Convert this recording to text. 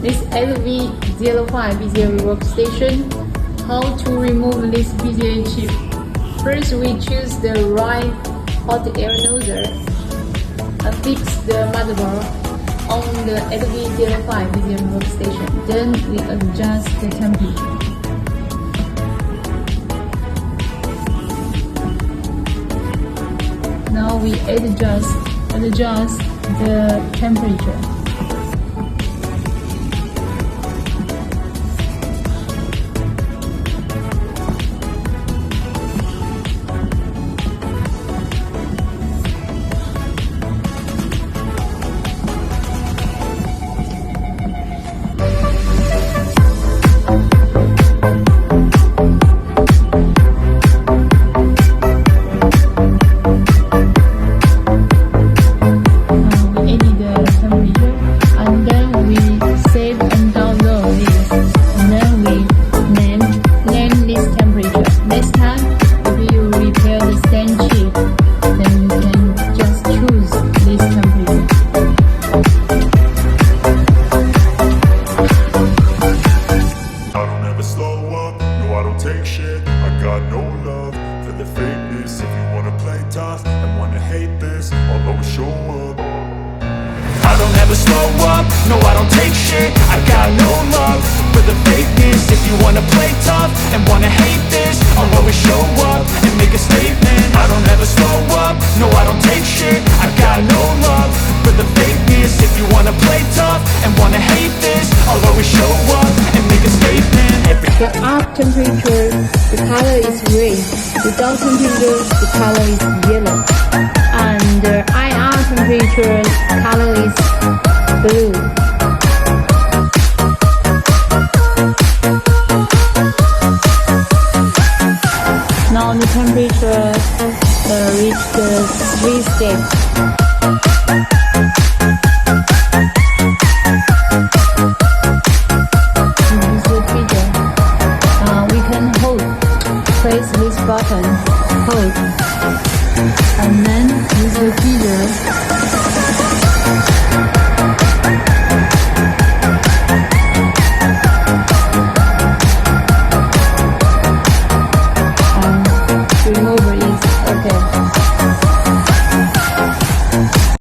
this LV-05 BZA rework station. How to remove this BZA chip? First, we choose the right hot air nozzle and fix the motherboard on the LV-05 BZA rework station. Then we adjust the temperature. Now we adjust the temperature. Take shit, I got no love for the fakeness. If you wanna play tough and wanna hate this, I'll always show up. I don't ever slow up, no I don't take shit. I got no love for the fakeness. If you wanna play tough and wanna hate this, I'll always show up and make a statement. I don't ever slow up, no I don't take shit. I got no love for the fakeness. If you wanna play tough and wanna hate this, I'll always show up and make a statement. The up temperature, the color is red. The down temperature, the color is yellow. And the IR temperature, color is blue. Now the temperature reached the 3 steps. Press this button, hold, and then use the feeder